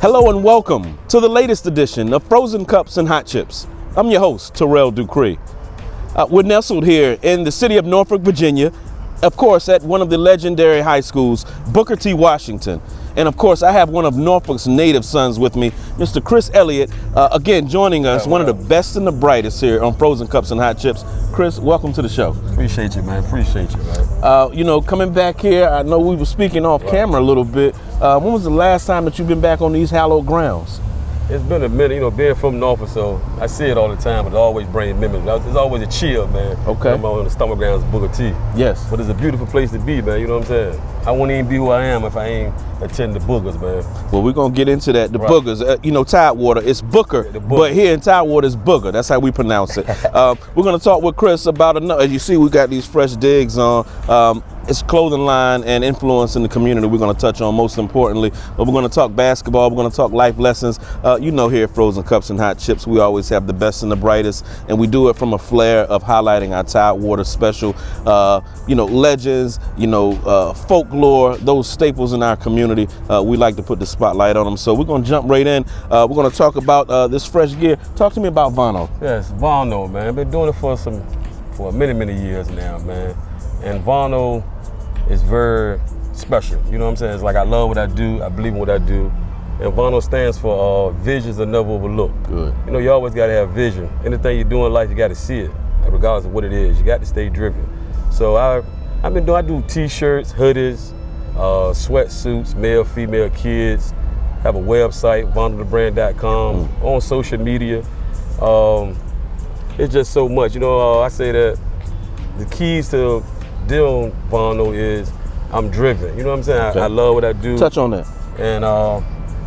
Hello and welcome to the latest edition of Frozen Cups and Hot Chips. I'm your host, Terrell. We're nestled here in the city of Norfolk, Virginia, of course at one of the legendary high schools, Booker T. Washington. And of course I have one of Norfolk's native sons with me, Mr. Chris Elliot, again joining us, one of the best and the brightest here on Frozen Cups and Hot Chips. Chris, welcome to the show. Appreciate you, man. Coming back here, I know we were speaking off camera a little bit. When was the last time that you've been back on these hallowed grounds? It's been a minute, being from Norfolk, so I see it all the time, but it always brings memories. It's always a chill, man. Okay. I'm on the stomach grounds of Booker T. Yes. But it's a beautiful place to be, man, you know what I'm saying? I wouldn't even be who I am if I ain't attend the Boogers, man. Well, we're going to get into that. The right. Boogers, Tidewater, it's Booker, but here in Tidewater, it's Booger. That's how we pronounce it. We're going to talk with Chris about another, as you see, we got these fresh digs on. It's clothing line and influence in the community we're going to touch on most importantly. But we're going to talk basketball, we're going to talk life lessons. Here at Frozen Cups and Hot Chips, we always have the best and the brightest, and we do it from a flair of highlighting our Tidewater special, legends, folklore, those staples in our community. We like to put the spotlight on them. So we're going to jump right in. We're going to talk about this fresh gear. Talk to me about Vano. Yes, Vano, man. I've been doing it for many years now, man. And Vano is very special. You know what I'm saying? It's like I love what I do. I believe in what I do. And Vano stands for visions are never overlooked. Good. You always got to have vision. Anything you do in life, you got to see it, regardless of what it is. You got to stay driven. So I do T-shirts, hoodies, sweatsuits, male, female, kids. Have a website, vanothebrand.com, on social media. It's just so much. I say that the keys to deal Vano is I'm driven. You know what I'm saying? Okay. I love what I do. Touch on that. And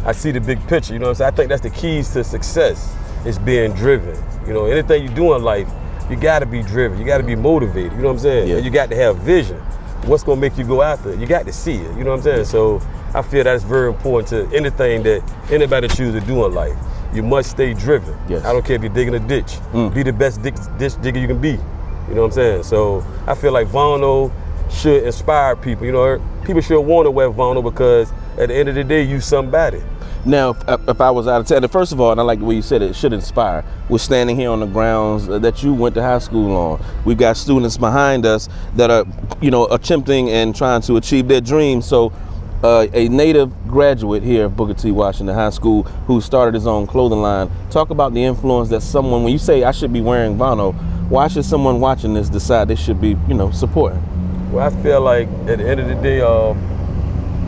I see the big picture. You know what I'm saying? I think that's the keys to success is being driven. Anything you do in life, you got to be driven. You got to be motivated. You know what I'm saying? Yeah. And you got to have vision. What's going to make you go after it? You got to see it. You know what I'm saying? So I feel that's very important to anything that anybody chooses to do in life. You must stay driven. Yes. I don't care if you're digging a ditch. Be the best ditch digger you can be. You know what I'm saying? So I feel like Vano should inspire people. People should want to wear Vano because at the end of the day, you somebody. Now, if I was out of town, first of all, and I like the way you said it should inspire. We're standing here on the grounds that you went to high school on. We've got students behind us that are, attempting and trying to achieve their dreams. So a native graduate here at Booker T. Washington High School who started his own clothing line. Talk about the influence that someone, when you say I should be wearing Vano, why should someone watching this decide they should be, supporting? Well, I feel like at the end of the day,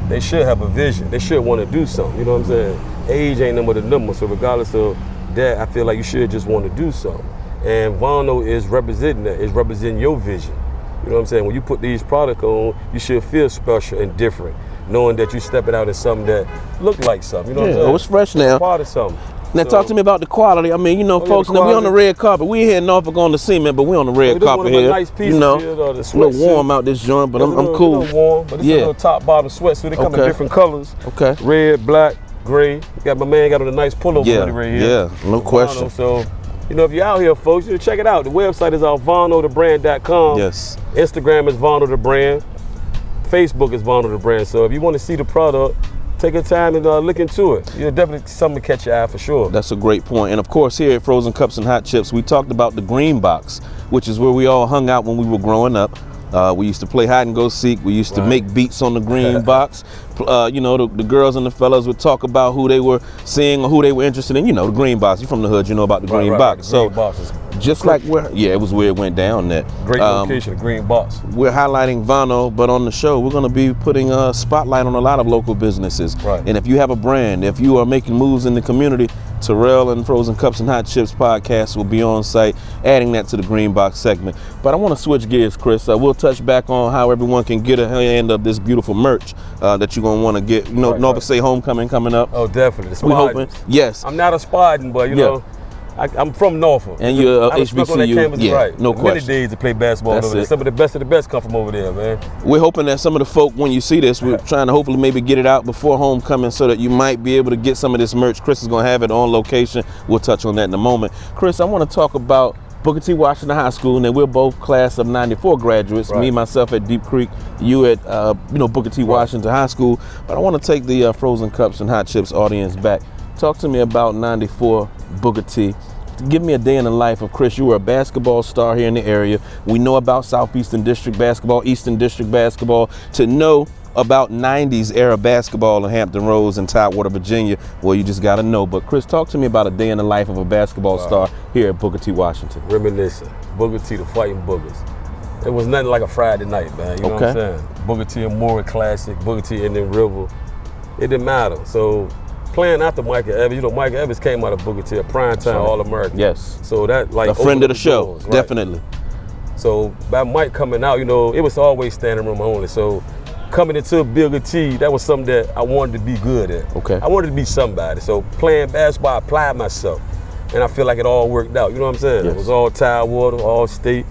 they should have a vision. They should want to do something. You know what I'm saying? Age ain't number the number. So regardless of that, I feel like you should just want to do something. And Vano is representing that. It's representing your vision. You know what I'm saying? When you put these products on, you should feel special and different, knowing that you're stepping out in something that look like something. You know what I'm saying? It's fresh now. It's part of something. Now talk to me about the quality. Folks, we on the red carpet. We here in Norfolk on the cement, but we on the red carpet here. Nice piece it's a little warm out this joint, but I'm cool. It's a little warm, but it's a little top bottom sweatsuit. They come in different colors. Okay. Red, black, gray. My man got on a nice pullover right here. Yeah, no question. So, if you're out here, folks, you check it out. The website is vanothebrand.com. Yes. Instagram is Vano the Brand. Facebook is Vano the Brand. So if you want to see the product, take your time and look into it. You'll definitely something to catch your eye for sure. That's a great point. And of course, here at Frozen Cups and Hot Chips, we talked about the green box, which is where we all hung out when we were growing up. We used to play hide and go seek. We used to make beats on the green box. The girls and the fellas would talk about who they were seeing or who they were interested in. The green box. You're from the hood, you know about the green box. The green box is just like it was where it went down there. Great location, the green box. We're highlighting Vano, but on the show, we're going to be putting a spotlight on a lot of local businesses. Right. And if you have a brand, if you are making moves in the community, Terrell and Frozen Cups and Hot Chips podcast will be on site, adding that to the green box segment. But I want to switch gears, Chris. We'll touch back on how everyone can get a hand of this beautiful merch that you're going to want to get. Norfolk State Homecoming coming up. Oh, definitely. We're hoping. Yes. I'm not a Spartan, but I'm from Norfolk. And you're HBCU. Right. No question. Many days to play basketball over there. Some of the best come from over there, man. We're hoping that some of the folk, when you see this, we're trying to hopefully maybe get it out before homecoming so that you might be able to get some of this merch. Chris is going to have it on location. We'll touch on that in a moment. Chris, I want to talk about Booker T. Washington High School, and then we're both class of '94 graduates. Right. Me, myself at Deep Creek, you at Booker T. Washington High School. But I want to take the Frozen Cups and Hot Chips audience back. Talk to me about '94 Booker T. Give me a day in the life of Chris. You were a basketball star here in the area. We know about Southeastern District basketball, Eastern District basketball. To know about 90s era basketball in Hampton Roads and Tidewater, Virginia, well, you just got to know. But Chris, talk to me about a day in the life of a basketball star here at Booker T. Washington. Reminiscing. Booker T, the Fighting Boogers. It was nothing like a Friday night, man. You know what I'm saying? Booker T and Moore Classic, Booker T and then River. It didn't matter. So playing after Michael Evans, Michael Evans came out of Booker T, a primetime All-American. Yes. So that like a friend of the show, doors, right? Definitely. So by Mike coming out, it was always standing room only. So coming into Booker T, that was something that I wanted to be good at. Okay. I wanted to be somebody. So playing basketball, I applied myself. And I feel like it all worked out. You know what I'm saying? Yes. It was all Tidewater, all state.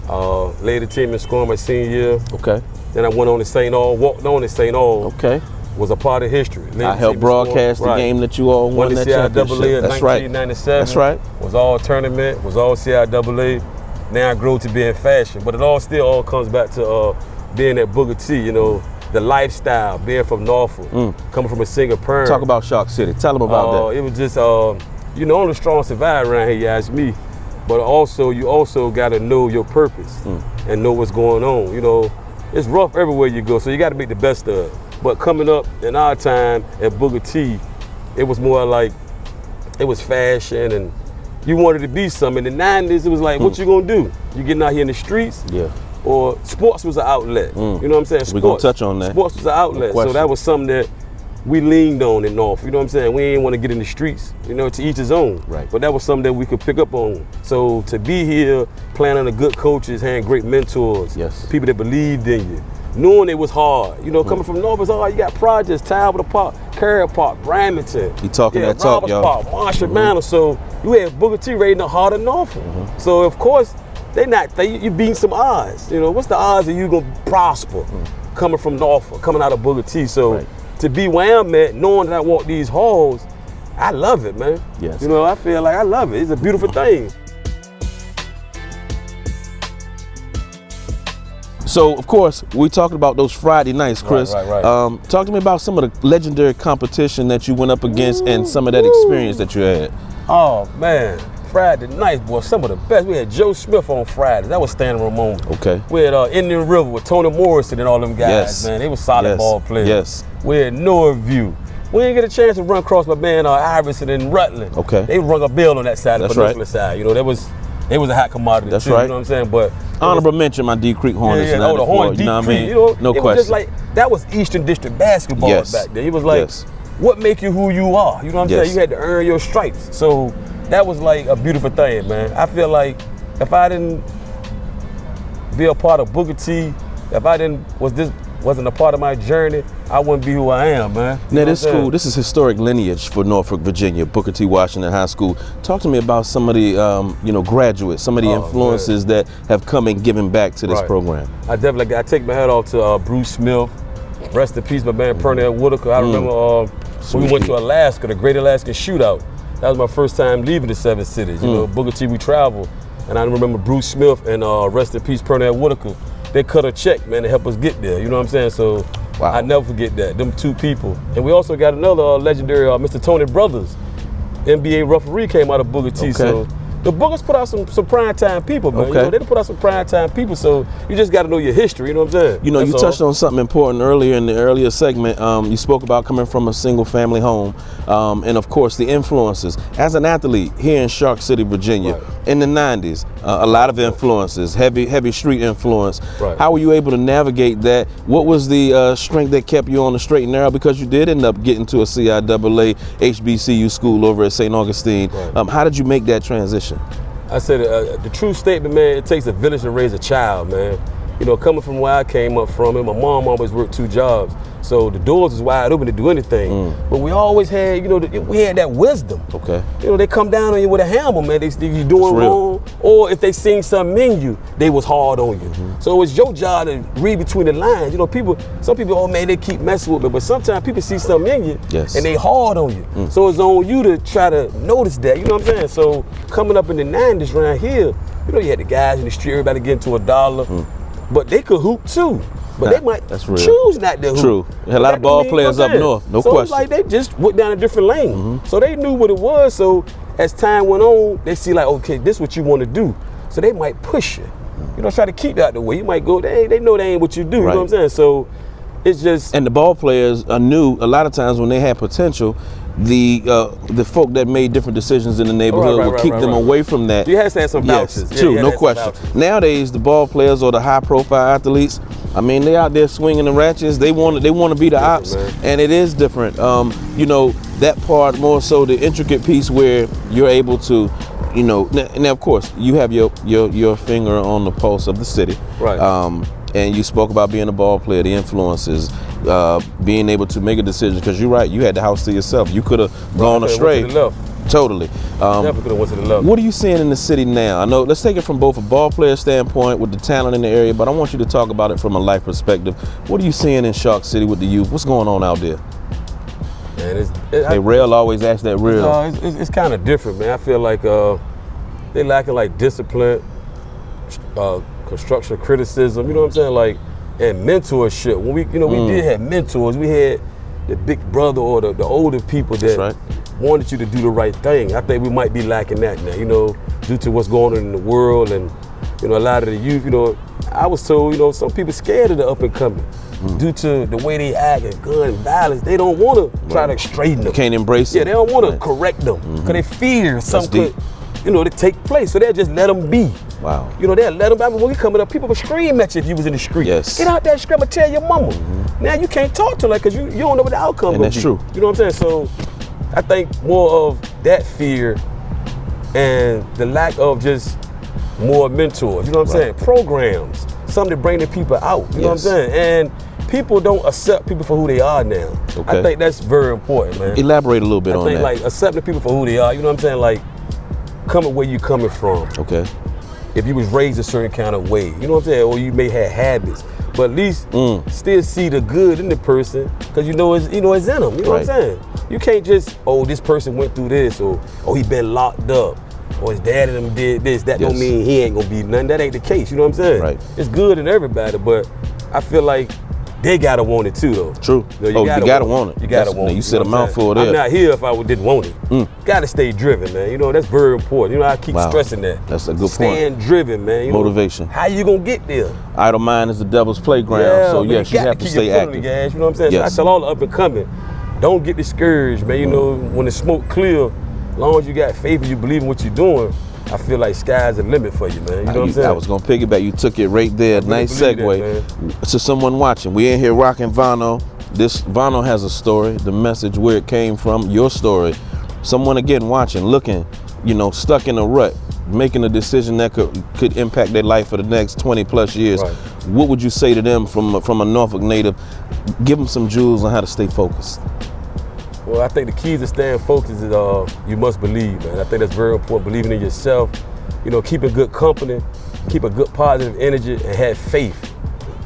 Led the team in scoring my senior year. Okay. Then I went on to St. All, walked on to St. All. Okay. Was a part of history. I helped broadcast the game that you all won that championship. CIAA in That's right. 1997. That's right. Was all tournament, was all CIAA. Now I grew to be in fashion. But it still all comes back to being at Booker T, the lifestyle, being from Norfolk, coming from a single parent. Talk about Shark City. Tell them about that. It was just, only strong survive around here, you ask me. But you also got to know your purpose and know what's going on. It's rough everywhere you go, so you got to make the best of it. But coming up in our time at Booker T, it was more like, it was fashion and you wanted to be something. In the 90s, it was like, what you gonna do? You getting out here in the streets? Yeah. Or sports was an outlet. You know what I'm saying? We're gonna touch on that. Sports was an outlet. So that was something that we leaned on in North. You know what I'm saying? We didn't want to get in the streets, to each his own. Right. But that was something that we could pick up on. So to be here, playing under good coaches, having great mentors, people that believed in you, knowing it was hard. Coming from North was hard. You got projects, Tidewater Park, Carrier Park, Bramington. You talking that talk, Roberts y'all. Park, Marshall Manor. So you had Booker T rating the heart of Norfolk. So of course, you beating some odds. What's the odds that you gonna prosper coming from Norfolk, coming out of Booker T? So to be where I'm at, knowing that I walk these halls, I love it, man. Yes. I feel like I love it. It's a beautiful thing. So, of course, we're talking about those Friday nights, Chris. Right. Talk to me about some of the legendary competition that you went up against and some of that experience that you had. Oh, man. Friday nights, boy, some of the best. We had Joe Smith on Friday. That was standing room only. Okay. We had Indian River with Tony Morrison and all them guys, man. They were solid ball players. Yes. We had Noah View. We didn't get a chance to run across my man Iverson and Rutland. Okay. They rung a bell on that side of the peninsula right. side. They was a hot commodity That's too, right. You know what I'm saying? But honorable mention, my Deep Creek Hornets. the Horn, Deep Creek, No it question. was just like, that was Eastern District basketball back then. It was like, what make you who you are? You know what I'm saying? You had to earn your stripes. So that was like a beautiful thing, man. I feel like if I didn't be a part of Booker T, if I wasn't a part of my journey, I wouldn't be who I am, man. Now this school, this is historic lineage for Norfolk, Virginia, Booker T. Washington High School. Talk to me about some of the, graduates, some of the influences that have come and given back to this program. I definitely, I take my hat off to Bruce Smith. Rest in peace, my man Pernell Whitaker. I remember when we went to Alaska, the Great Alaskan Shootout. That was my first time leaving the 7 cities. Booker T, we traveled. And I remember Bruce Smith and rest in peace, Pernell Whitaker. They cut a check, man, to help us get there. You know what I'm saying? So I never forget that, them two people. And we also got another legendary, Mr. Tony Brothers, NBA referee, came out of Booker T. So the Boogers put out some prime time people, man. They put out some prime time people, so you just got to know your history. You know what I'm saying? You touched on something important earlier in the earlier segment. You spoke about coming from a single family home, and of course the influences. As an athlete here in Shark City, Virginia, in the 90s, a lot of influences, heavy street influence. How were you able to navigate that? What was the strength that kept you on the straight and narrow? Because you did end up getting to a CIAA HBCU school over at St. Augustine. How did you make that transition? I said the true statement, man, it takes a village to raise a child, man. Coming from where I came up from, and my mom always worked 2 jobs. So the doors was wide open to do anything. But we always had, we had that wisdom. They come down on you with a hammer, man. You doing wrong. Or if they seen something in you, they was hard on you. So it's your job to read between the lines. Some people, oh man, they keep messing with me. But sometimes people see something in you and they hard on you. So it's on you to try to notice that. You know what I'm saying? So coming up in the 90s around here, You know, you had the guys in the street, everybody getting to $1, but they could hoop too. But they might choose not to hoop. True. A lot of ball players up north, no question. It's like they just went down a different lane. So they knew what it was. So as time went on, they see like, okay, this is what you want to do. So they might push you. You know, try to keep that the way. You might go, they know they ain't what you do. You know what I'm saying? So it's just. And the ball players knew a lot of times when they had potential, the folk that made different decisions in the neighborhood would keep them away from that. You have to have some vouchers. Yes, true, no question. Nowadays, the ball players or the high-profile athletes, I mean, they out there swinging the ratchets. They want to be the ops, and it is different. You know, that part more so the intricate piece where you're able to, you know, now of course you have your finger on the pulse of the city, right? And you spoke about being a ball player, the influences, being able to make a decision, because you're right, you had the house to yourself. You could have gone astray. Went to the left. Totally. Definitely could have went to the left. What are you seeing in the city now? I know, let's take it from both a ball player standpoint with the talent in the area, but I want you to talk about it from a life perspective. What are you seeing in Shark City with the youth? What's going on out there? Man, Rail always asks that real. It's kind of different, man. I feel like they lacking like discipline, constructive criticism, you know what I'm saying? Like, and mentorship. When we did have mentors. We had the big brother or the older people that wanted you to do the right thing. I think we might be lacking that now, you know, due to what's going on in the world, and, you know, a lot of the youth, you know, I was told, you know, some people scared of the up and coming due to the way they act and gun violence. They don't want to try to straighten them. They can't embrace it. Yeah, they don't want to correct them because they fear something could, you know, to take place. So they'll just let them be. Wow. You know, they'll let them. I mean, when we coming up, people would scream at you if you was in the street. Yes. Get out there, scream, and tell your mama. Now you can't talk to her because you don't know what the outcome and will be. That's true. You know what I'm saying? So I think more of that fear and the lack of just more mentors. You know what I'm saying? Programs, something to bring the people out. You know what I'm saying? And people don't accept people for who they are now. Okay. I think that's very important, man. Elaborate a little bit on that. I think like accepting people for who they are. You know what I'm saying? Like coming where you coming from. Okay. If you was raised a certain kind of way, you know what I'm saying? Or you may have habits, but at least still see the good in the person, because you know it's in them. You know what I'm saying? You can't just, oh, this person went through this, or oh, he been locked up, or his dad and them did this. That don't mean he ain't gonna be nothing. That ain't the case. You know what I'm saying? Right. It's good in everybody, but I feel like they gotta want it too, though. True. You gotta want it. You gotta want it. You said a mouthful there. I'm not here if I didn't want it. Gotta stay driven, man. You know, that's very important. You know, I keep stressing that. That's a good point. Staying driven, man. You motivation. Know, how you gonna get there? Idle mind is the devil's playground. So yes, you have to stay active. Gas, you know what I'm saying? Yes. So I tell all the up and coming, don't get discouraged, man. You know, when the smoke clear, as long as you got faith and you believe in what you're doing, I feel like sky's the limit for you, man. You know what I'm saying? I was gonna piggyback. You took it right there. Nice segue. To someone watching. We in here rocking Vano. This Vano has a story, the message, where it came from, your story. Someone again watching, looking, you know, stuck in a rut, making a decision that could impact their life for the next 20 plus years. Right. What would you say to them from a Norfolk native? Give them some jewels on how to stay focused. Well, I think the keys to staying focused is you must believe, man. I think that's very important, believing in yourself. You know, keep a good company, keep a good positive energy, and have faith,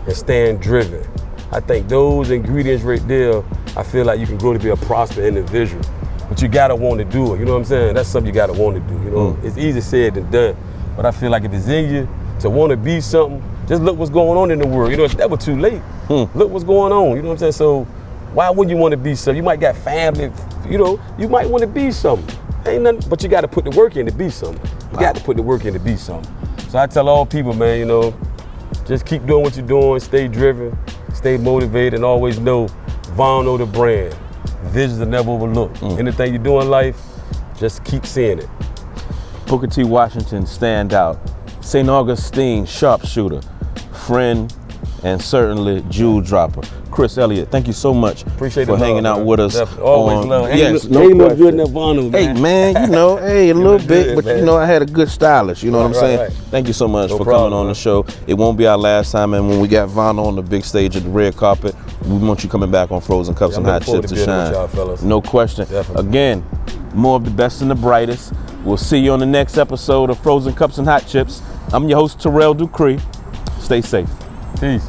and staying driven. I think those ingredients right there, I feel like you can grow to be a prosperous individual. But you gotta want to do it, you know what I'm saying? That's something you gotta want to do, you know? It's easy said than done. But I feel like if it's in you to want to be something, just look what's going on in the world. You know, it's never too late. Look what's going on, you know what I'm saying? So why wouldn't you want to be something? You might got family, you know, you might want to be something. Ain't nothing, but you got to put the work in to be something. You got to put the work in to be something. So I tell all people, man, you know, just keep doing what you're doing, stay driven, stay motivated, and always know Vano the brand. Visions are never overlooked. Anything you do in life, just keep seeing it. Booker T. Washington, stand out. St. Augustine, sharpshooter, friend, and certainly jewel dropper. Chris Elliot, thank you so much for hanging out with us. Definitely. Always love. Yes, no look good in that Vano, man. Hey, man, you know, a little bit, but you know, I had a good stylist. You know what I'm saying? Thank you so much for coming on the show. It won't be our last time, and when we got Vano on the big stage at the red carpet, we want you coming back on Frozen Cups and Hot Chips to shine. No question. Definitely. Again, more of the best and the brightest. We'll see you on the next episode of Frozen Cups and Hot Chips. I'm your host, Terrell Dupree. Stay safe. Peace.